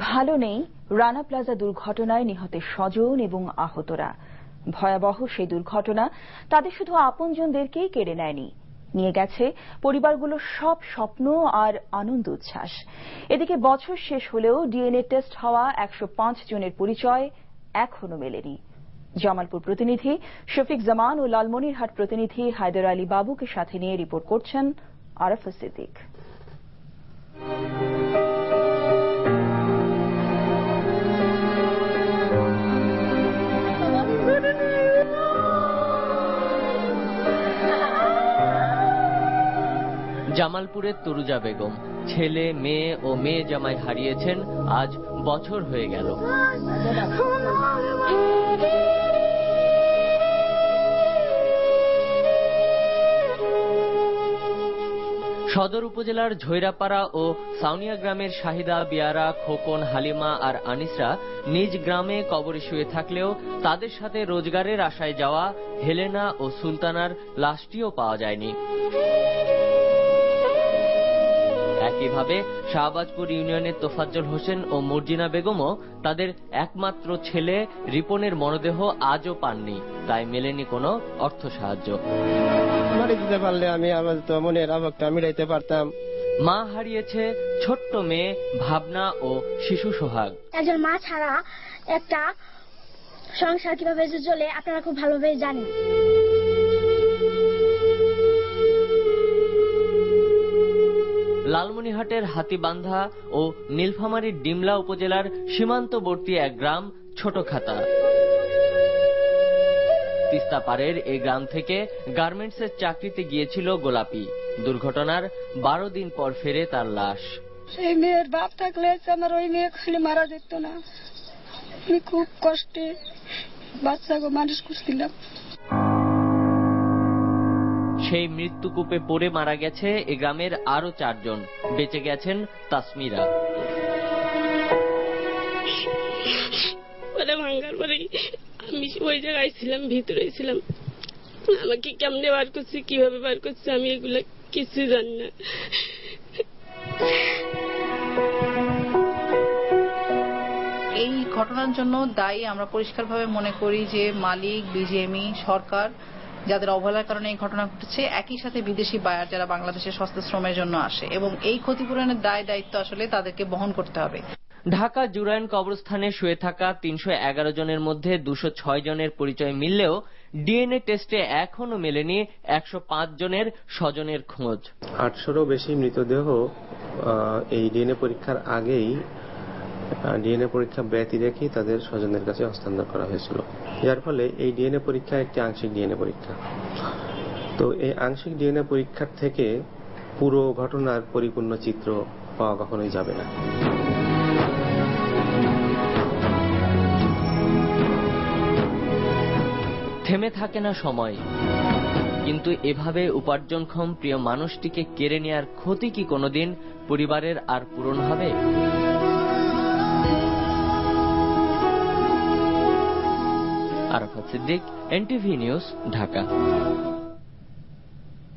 ভালো নেই রানা প্লাজা দুর্ঘটনায় নিহতের স্বজন এবং আহতরা। ভয়াবহ সেই দুর্ঘটনা তাদের শুধু আপনজনদেরকেই কেড়ে নেয়নি, নিয়ে গেছে পরিবারগুলোর সব স্বপ্ন আর আনন্দ উচ্ছ্বাস। এদিকে বছর শেষ হলেও ডিএনএ টেস্ট হওয়া 105 জনের পরিচয় এখনো মেলেনি। জামালপুর প্রতিনিধি শফিক জামান ও লালমনিরহাট প্রতিনিধি হায়দার আলী বাবুকে সাথে নিয়ে রিপোর্ট করছেন আরাফা সিদ্দিক। জামালপুরের তরুজা বেগম ছেলে মেয়ে ও মেয়ে জামাই হারিয়েছেন আজ বছর হয়ে গেল। সদর উপজেলার ঝৈরাপাড়া ও সাউনিয়া গ্রামের শাহিদা, বিয়ারা, খোকন, হালিমা আর আনিসরা নিজ গ্রামে কবরে শুয়ে থাকলেও তাদের সাথে রোজগারের আশায় যাওয়া হেলেনা ও সুলতানার লাশটিও পাওয়া যায়নি। একইভাবে শাহবাজপুর ইউনিয়নের তোফাজ্জল হোসেন ও মর্জিনা বেগমও তাদের একমাত্র ছেলে রিপনের মরদেহ আজও পাননি, তাই মেলেনি কোনো অর্থ সাহায্য। দিতে পারলে আমি আমার মনের আবেগটা মিটাইতে পারতাম। মা হারিয়েছে ছোট্ট মেয়ে ভাবনা ও শিশু সোহাগ। একজন মা ছাড়া একটা সংসার কিভাবে চলে আপনারা খুব ভালোভাবে জানেন। লালমনিরহাটের হাতিবান্ধা ও নীলফামারীর ডিমলা উপজেলার সীমান্তবর্তী এক গ্রাম ছোটখাতা। তিস্তা পাড়ের এই গ্রাম থেকে গার্মেন্টসের চাকরিতে গিয়েছিল গোলাপি। দুর্ঘটনার 12 দিন পর ফেরে তার লাশ। সেই মেয়ের বাপ থাকলে আমার ওই মেয়ে খালি মারা যেত না। আমি খুব কষ্টে বাচ্চাকে মানুষ করছিলাম। সেই মৃত্যুকূপে পড়ে মারা গেছে এ গ্রামের আরো 4 জন, বেঁচে গেছেন তাসমিরা। ভাঙ্গার পরে আমি ওই জায়গায় ছিলাম, ভিতরে ছিলাম। আমাকে কেমনে বার করছে, কিভাবে বার করছে আমি এগুলা কিছু জানি না। এই ঘটনার জন্য দায়ী আমরা পরিষ্কারভাবে মনে করি যে মালিক, বিজিএমই, সরকার, যাদের অবহেলার কারণে এই ঘটনা ঘটেছে, একই সাথে বিদেশি বায়ার যারা বাংলাদেশে সস্তা শ্রমের জন্য আসে, এবং এই ক্ষতিপূরণের দায়িত্ব আসলে তাদেরকে বহন করতে হবে। ঢাকা জুরাইন কবরস্থানে শুয়ে থাকা 311 জনের মধ্যে 206 জনের পরিচয় মিললেও ডিএনএ টেস্টে এখনো মেলেনি 105 জনের স্বজনের খোঁজ। 800-রও বেশি মৃতদেহ এই ডিএনএ পরীক্ষার আগেই ডিএনএ পরীক্ষা ব্যতি রেখে তাদের স্বজনের কাছে হস্তান্তর করা হয়েছিল, যার ফলে এই ডিএনএ পরীক্ষা একটি আংশিক ডিএনএ পরীক্ষা। তো এই আংশিক ডিএনএ পরীক্ষার থেকে পুরো ঘটনার পরিপূর্ণ চিত্র পাওয়া কখনোই যাবে না। থেমে থাকে না সময়, কিন্তু এভাবে উপার্জনক্ষম প্রিয় মানুষটিকে কেড়ে নেওয়ার ক্ষতি কি কোনোদিন পরিবারের আর পূরণ হবে? Arafat Siddique, NTV news, Dhaka.